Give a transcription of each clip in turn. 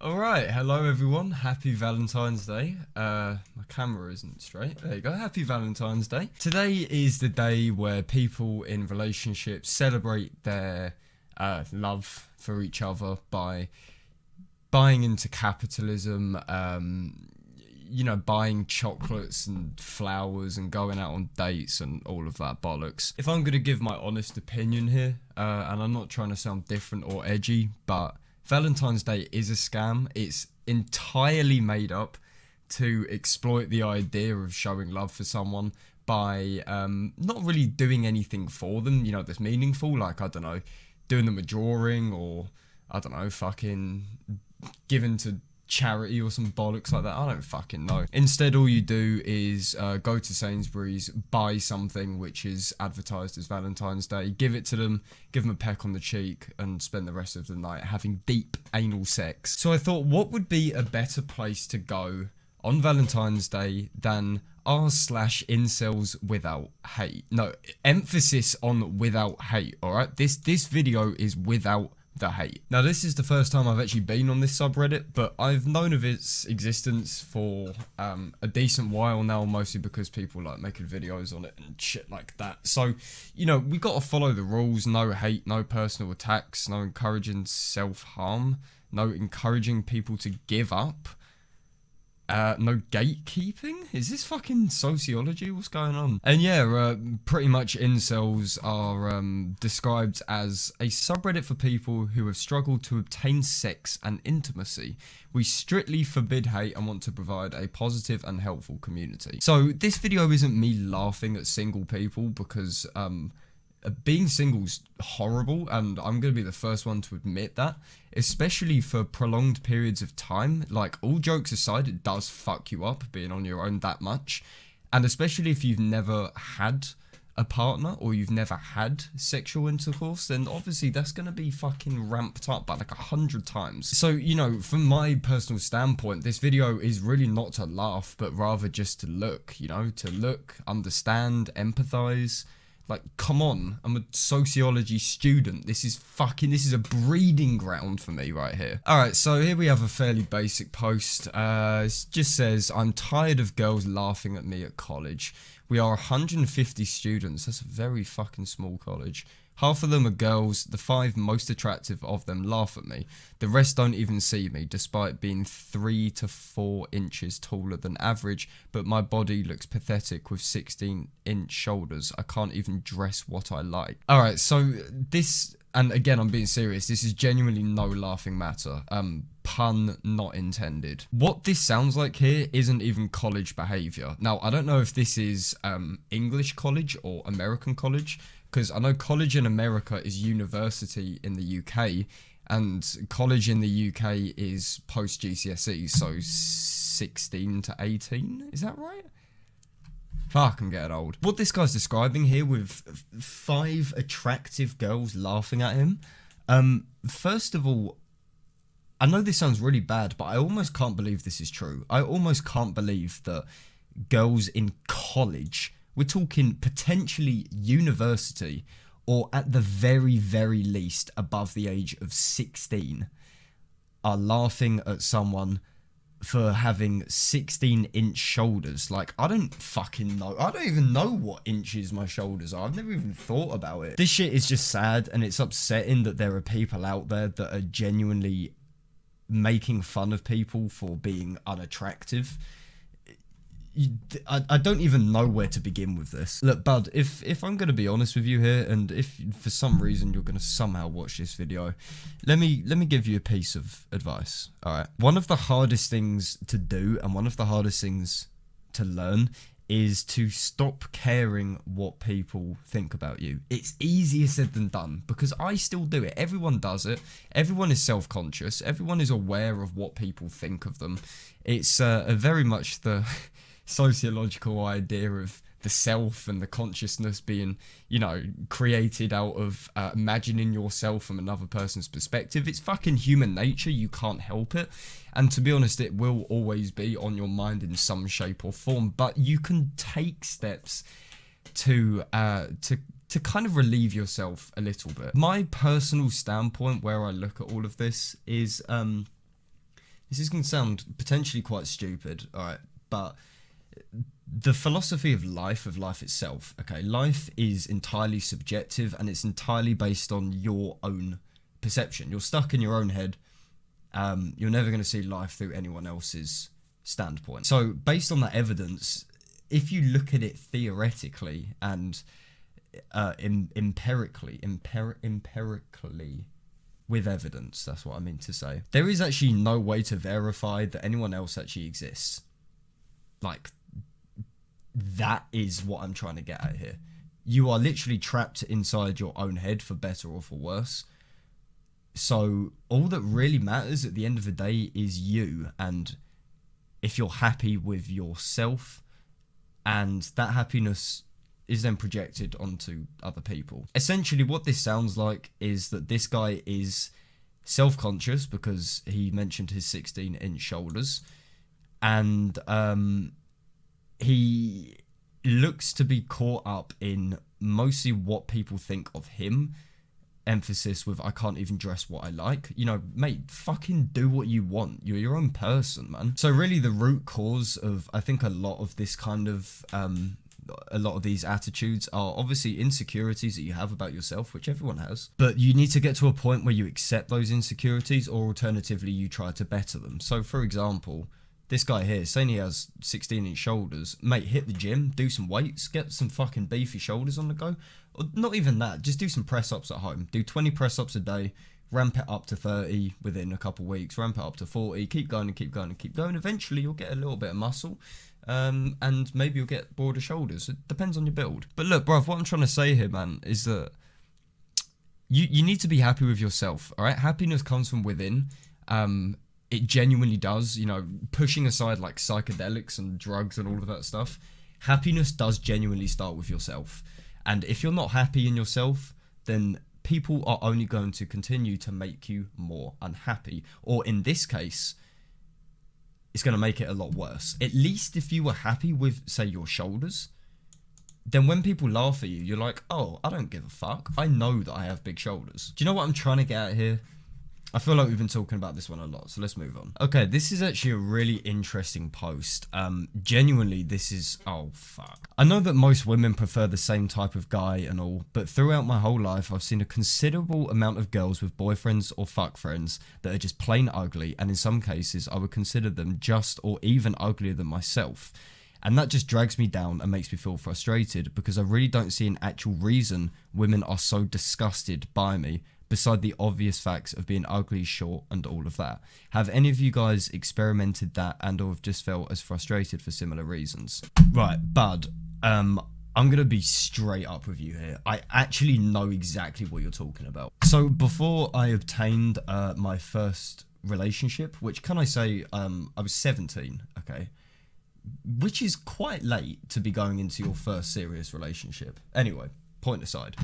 Alright, hello everyone, happy Valentine's Day. My camera isn't straight, there you go, happy Valentine's Day. Today is the day where people in relationships celebrate their love for each other by buying into capitalism, buying chocolates and flowers and going out on dates and all of that bollocks. If I'm gonna give my honest opinion here, and I'm not trying to sound different or edgy, but Valentine's Day is a scam. It's entirely made up to exploit the idea of showing love for someone by not really doing anything for them, that's meaningful. Like, I don't know, doing them a drawing or, I don't know, fucking giving to charity or some bollocks like that. I don't fucking know. Instead, all you do is go to Sainsbury's, buy something which is advertised as Valentine's Day, give it to them, give them a peck on the cheek, and spend the rest of the night having deep anal sex. So I thought, what would be a better place to go on Valentine's Day than r/incels without hate? No, emphasis on without hate, alright? This video is without the hate. Now, this is the first time I've actually been on this subreddit, but I've known of its existence for a decent while now, mostly because people like making videos on it and shit like that. So, we gotta follow the rules. No hate, no personal attacks, no encouraging self-harm, no encouraging people to give up. No gatekeeping? Is this fucking sociology? What's going on? And yeah, pretty much incels are described as a subreddit for people who have struggled to obtain sex and intimacy. We strictly forbid hate and want to provide a positive and helpful community. So this video isn't me laughing at single people, because being single's horrible, and I'm going to be the first one to admit that, especially for prolonged periods of time. Like, all jokes aside, it does fuck you up being on your own that much, and especially if you've never had a partner or you've never had sexual intercourse, then obviously that's going to be fucking ramped up by like 100 times. So, from my personal standpoint, this video is really not to laugh, but rather just to look, to look, understand, empathize. Like, come on, I'm a sociology student. This is a breeding ground for me right here. Alright, so here we have a fairly basic post. It just says, I'm tired of girls laughing at me at college. We are 150 students. That's a very fucking small college. Half of them are girls. The 5 most attractive of them laugh at me. The rest don't even see me, despite being 3 to 4 inches taller than average, but my body looks pathetic with 16-inch shoulders. I can't even dress what I like. Alright, so this, and again, I'm being serious, this is genuinely no laughing matter. Pun not intended. What this sounds like here isn't even college behaviour. Now, I don't know if this is English college or American college, because I know college in America is university in the UK, and college in the UK is post GCSE, so 16 to 18, is that right? Fuck, I'm getting old. What this guy's describing here with 5 attractive girls laughing at him, first of all, I know this sounds really bad, but I almost can't believe this is true. I almost can't believe that girls in college, we're talking potentially university, or at the very, very least above the age of 16, are laughing at someone for having 16-inch shoulders. Like, I don't fucking know. I don't even know what inches my shoulders are. I've never even thought about it. This shit is just sad, and it's upsetting that there are people out there that are genuinely making fun of people for being unattractive. I don't even know where to begin with this. Look, bud, if I'm going to be honest with you here, and if for some reason you're going to somehow watch this video, let me give you a piece of advice. Alright, one of the hardest things to do and one of the hardest things to learn is to stop caring what people think about you. It's easier said than done, because I still do it. Everyone does it. Everyone is self-conscious. Everyone is aware of what people think of them. It's very much the sociological idea of the self and the consciousness being, created out of imagining yourself from another person's perspective. It's fucking human nature. You can't help it. And to be honest, it will always be on your mind in some shape or form. But you can take steps to kind of relieve yourself a little bit. My personal standpoint where I look at all of this is this is going to sound potentially quite stupid, all right, but the philosophy of life itself, okay, life is entirely subjective and it's entirely based on your own perception. You're stuck in your own head. You're never going to see life through anyone else's standpoint. So based on that evidence, if you look at it theoretically and empirically with evidence, that's what I mean to say, there is actually no way to verify that anyone else actually exists. Like, that is what I'm trying to get at here. You are literally trapped inside your own head, for better or for worse. So all that really matters at the end of the day is you, and if you're happy with yourself, and that happiness is then projected onto other people. Essentially what this sounds like is that this guy is self-conscious because he mentioned his 16-inch shoulders, and he looks to be caught up in mostly what people think of him. Emphasis with, I can't even dress what I like. You know, mate, fucking do what you want. You're your own person, man. So really the root cause of, I think, a lot of this kind of, a lot of these attitudes are obviously insecurities that you have about yourself, which everyone has. But you need to get to a point where you accept those insecurities, or alternatively, you try to better them. So for example, this guy here, saying he has 16-inch shoulders, mate, hit the gym, do some weights, get some fucking beefy shoulders on the go. Or not even that, just do some press-ups at home. Do 20 press-ups a day, ramp it up to 30 within a couple of weeks, ramp it up to 40, keep going and keep going and keep going. Eventually, you'll get a little bit of muscle, and maybe you'll get broader shoulders. It depends on your build. But look, bruv, what I'm trying to say here, man, is that you need to be happy with yourself, all right? Happiness comes from within. It genuinely does, you know, pushing aside like psychedelics and drugs and all of that stuff. Happiness does genuinely start with yourself. And if you're not happy in yourself, then people are only going to continue to make you more unhappy. Or in this case, it's going to make it a lot worse. At least if you were happy with, say, your shoulders, then when people laugh at you, you're like, oh, I don't give a fuck. I know that I have big shoulders. Do you know what I'm trying to get at here? I feel like we've been talking about this one a lot, so let's move on. Okay, this is actually a really interesting post. Genuinely, this is... oh, fuck. I know that most women prefer the same type of guy and all, but throughout my whole life, I've seen a considerable amount of girls with boyfriends or fuck friends that are just plain ugly, and in some cases, I would consider them just or even uglier than myself. And that just drags me down and makes me feel frustrated, because I really don't see an actual reason women are so disgusted by me, beside the obvious facts of being ugly, short, and all of that. Have any of you guys experimented that and or have just felt as frustrated for similar reasons? Right, bud, I'm gonna be straight up with you here. I actually know exactly what you're talking about. So before I obtained my first relationship, which, can I say, I was 17, okay? Which is quite late to be going into your first serious relationship. Anyway, point aside.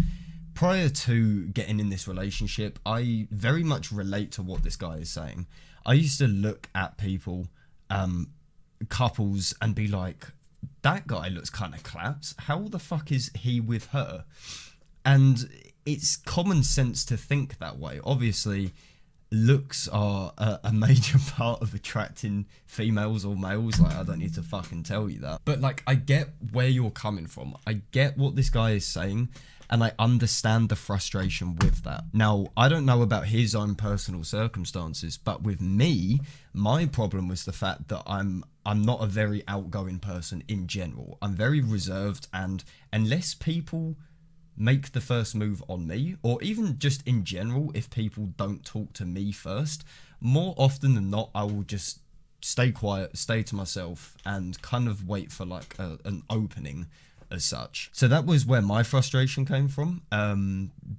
Prior to getting in this relationship, I very much relate to what this guy is saying. I used to look at people, couples, and be like, that guy looks kind of claps. How the fuck is he with her? And it's common sense to think that way. Obviously, looks are a major part of attracting females or males. Like, I don't need to fucking tell you that. But like, I get where you're coming from. I get what this guy is saying, and I understand the frustration with that. Now, I don't know about his own personal circumstances, but with me, my problem was the fact that I'm not a very outgoing person in general. I'm very reserved, and unless people make the first move on me, or even just in general, if people don't talk to me first, more often than not, I will just stay quiet, stay to myself, and kind of wait for like an opening as such. So that was where my frustration came from.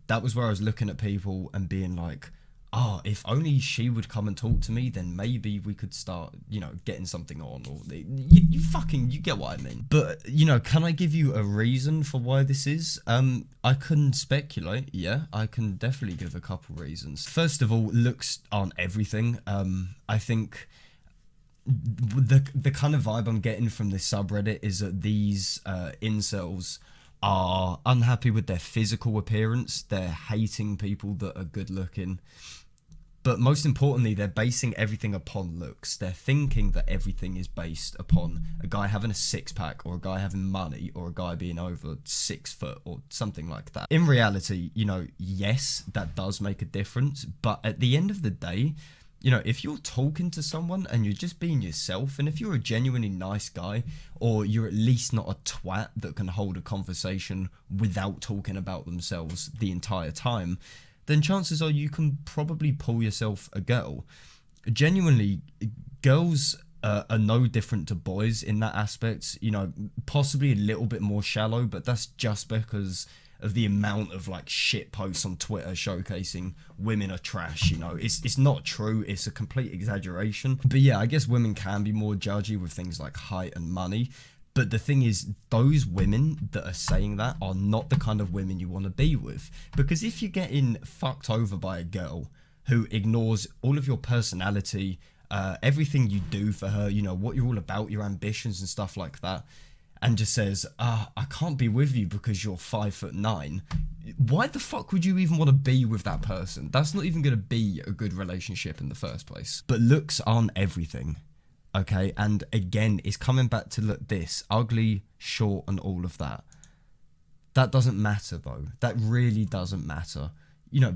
That was where I was looking at people and being like, oh, if only she would come and talk to me, then maybe we could start, you know, getting something on, or you get what I mean. But, you know, can I give you a reason for why this is? I can speculate. Yeah, I can definitely give a couple reasons. First of all, looks aren't everything. I think the kind of vibe I'm getting from this subreddit is that these incels are unhappy with their physical appearance. They're hating people that are good looking. But most importantly, they're basing everything upon looks. They're thinking that everything is based upon a guy having a six-pack, or a guy having money, or a guy being over 6 foot, or something like that. In reality, you know, yes, that does make a difference, but at the end of the day, you know, if you're talking to someone and you're just being yourself, and if you're a genuinely nice guy, or you're at least not a twat that can hold a conversation without talking about themselves the entire time, then chances are you can probably pull yourself a girl. Genuinely, girls are no different to boys in that aspect. You know, possibly a little bit more shallow, but that's just because of the amount of like shit posts on Twitter showcasing women are trash. You know, it's not true. It's a complete exaggeration. But yeah, I guess women can be more judgy with things like height and money. But the thing is, those women that are saying that are not the kind of women you want to be with. Because if you're getting fucked over by a girl who ignores all of your personality, everything you do for her, you know, what you're all about, your ambitions and stuff like that, and just says, I can't be with you because you're 5'9", why the fuck would you even want to be with that person? That's not even going to be a good relationship in the first place. But looks aren't everything. Okay, and again, it's coming back to look this ugly, short, and all of that. That doesn't matter though. That really doesn't matter. You know,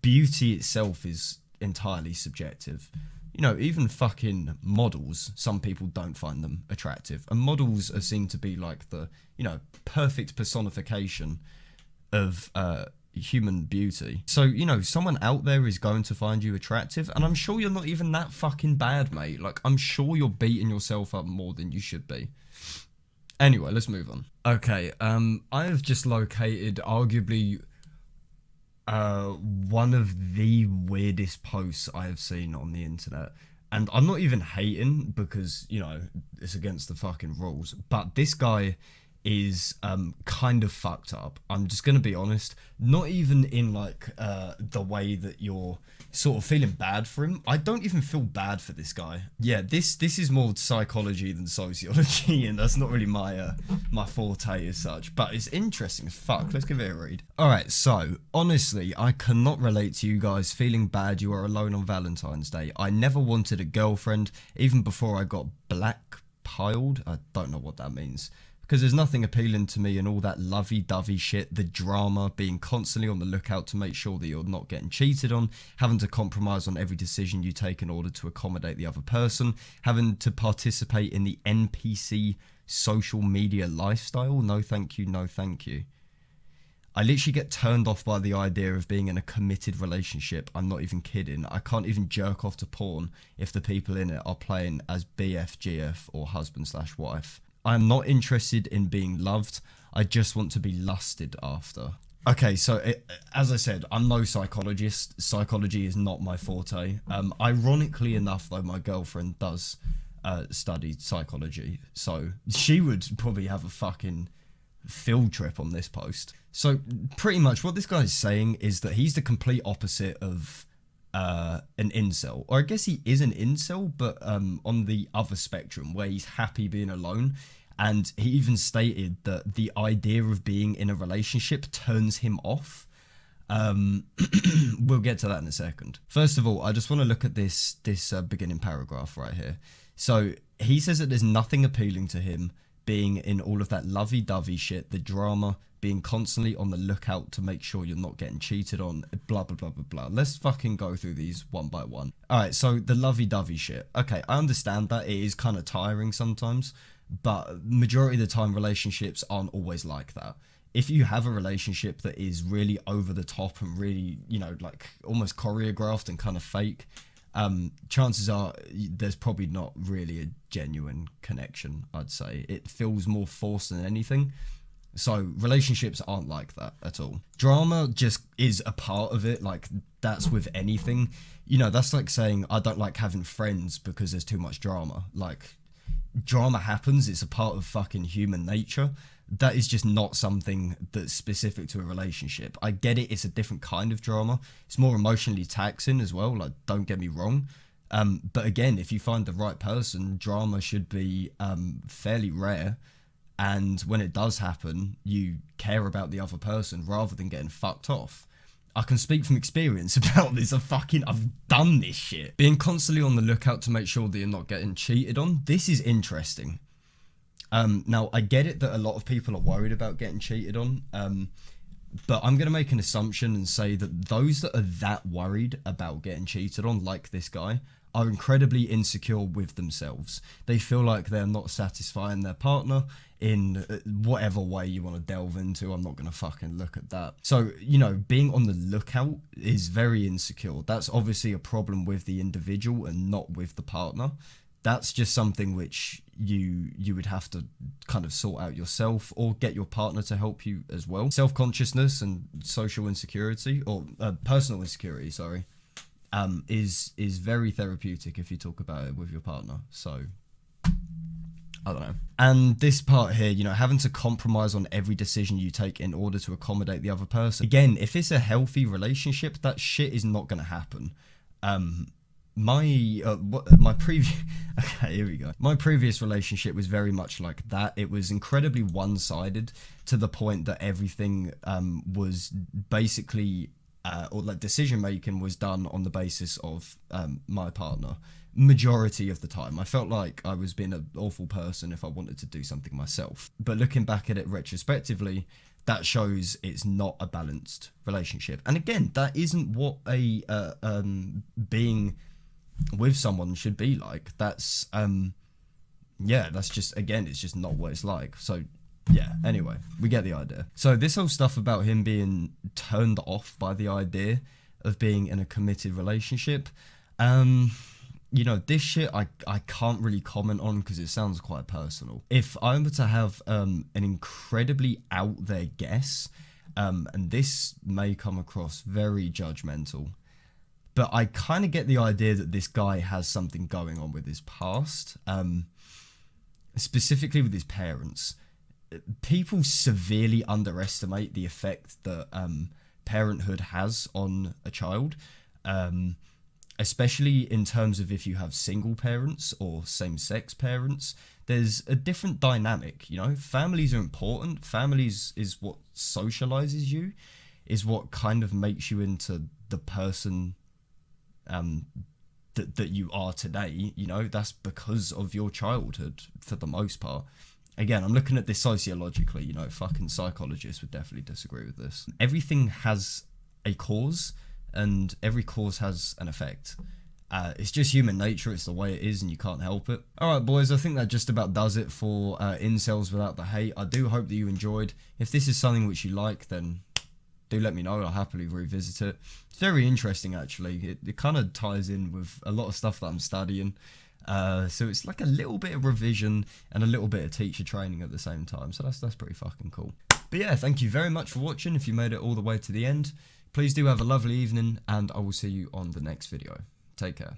beauty itself is entirely subjective. You know, even fucking models, some people don't find them attractive. And models are seen to be like the, you know, perfect personification of human beauty. So, you know, someone out there is going to find you attractive, and I'm sure you're not even that fucking bad, mate. Like, I'm sure you're beating yourself up more than you should be. Anyway, let's move on. Okay, I have just located arguably one of the weirdest posts I have seen on the internet. And I'm not even hating because, you know, it's against the fucking rules. But this guy is kind of fucked up. I'm just gonna be honest. Not even in like the way that you're sort of feeling bad for him. I don't even feel bad for this guy. Yeah, this is more psychology than sociology, and that's not really my my forte as such. But it's interesting as fuck. Let's give it a read. All right, so honestly, I cannot relate to you guys feeling bad you are alone on Valentine's Day. I never wanted a girlfriend, even before I got blackpilled. I don't know what that means. Because there's nothing appealing to me in all that lovey-dovey shit, the drama, being constantly on the lookout to make sure that you're not getting cheated on, having to compromise on every decision you take in order to accommodate the other person, having to participate in the NPC social media lifestyle. No thank you, no thank you. I literally get turned off by the idea of being in a committed relationship. I'm not even kidding. I can't even jerk off to porn if the people in it are playing as BF, GF, or husband/wife. I'm not interested in being loved. I just want to be lusted after. Okay, so as I said, I'm no psychologist. Psychology is not my forte. Ironically enough, though, my girlfriend does study psychology, so she would probably have a fucking field trip on this post. So pretty much what this guy is saying is that he's the complete opposite of an incel, or I guess he is an incel, but on the other spectrum where he's happy being alone. And he even stated that the idea of being in a relationship turns him off. We'll get to that in a second. First of all, I just want to look at this beginning paragraph right here. So he says that there's nothing appealing to him being in all of that lovey-dovey shit, the drama, being constantly on the lookout to make sure you're not getting cheated on, blah, blah, blah, blah, blah. Let's fucking go through these one by one. All right, so the lovey-dovey shit. Okay, I understand that. It is kind of tiring sometimes, but majority of the time relationships aren't always like that. If you have a relationship that is really over the top and really, you know, like almost choreographed and kind of fake, chances are there's probably not really a genuine connection, I'd say. It feels more forced than anything. So relationships aren't like that at all. Drama just is a part of it. Like, that's with anything. You know, that's like saying I don't like having friends because there's too much drama. Like, drama happens. It's a part of fucking human nature. That is just not something that's specific to a relationship. I get it. It's a different kind of drama. It's more emotionally taxing as well. Like, don't get me wrong. But again, if you find the right person, drama should be fairly rare. And when it does happen, you care about the other person rather than getting fucked off. I can speak from experience about this. I've done this shit. Being constantly on the lookout to make sure that you're not getting cheated on. This is interesting. Now, I get it that a lot of people are worried about getting cheated on, but I'm going to make an assumption and say that those that are that worried about getting cheated on, like this guy, are incredibly insecure with themselves. They feel like they're not satisfying their partner in whatever way you want to delve into. I'm not going to fucking look at that. So, you know, being on the lookout is very insecure. That's obviously a problem with the individual and not with the partner. That's just something which you would have to kind of sort out yourself, or get your partner to help you as well. Self-consciousness and social insecurity, or personal insecurity, sorry, is very therapeutic if you talk about it with your partner. So, I don't know. And this part here, you know, having to compromise on every decision you take in order to accommodate the other person. Again, if it's a healthy relationship, that shit is not going to happen. My previous okay, here we go. My previous relationship was very much like that. It was incredibly one-sided, to the point that everything was basically or like decision making was done on the basis of my partner. Majority of the time, I felt like I was being an awful person if I wanted to do something myself. But looking back at it retrospectively, that shows it's not a balanced relationship. And again, that isn't what a being with someone should be like. That's yeah, that's just, again, it's just not what it's like. So yeah, anyway, we get the idea. So this whole stuff about him being turned off by the idea of being in a committed relationship, you know, this shit I can't really comment on because it sounds quite personal. If I were to have an incredibly out there guess, and this may come across very judgmental, but I kind of get the idea that this guy has something going on with his past, specifically with his parents. People severely underestimate the effect that parenthood has on a child, especially in terms of if you have single parents or same-sex parents. There's a different dynamic, you know? Families are important. Families is what socializes you, is what kind of makes you into the person that you are today. You know, that's because of your childhood for the most part. Again, I'm looking at this sociologically, you know, fucking psychologists would definitely disagree with this. Everything has a cause, and every cause has an effect. It's just human nature, it's the way it is, and you can't help it. Alright boys, I think that just about does it for Incels Without the Hate. I do hope that you enjoyed. If this is something which you like, then do let me know. I'll happily revisit it. It's very interesting, actually. It kind of ties in with a lot of stuff that I'm studying. So it's like a little bit of revision and a little bit of teacher training at the same time. So that's pretty fucking cool. But yeah, thank you very much for watching. If you made it all the way to the end, please do have a lovely evening, and I will see you on the next video. Take care.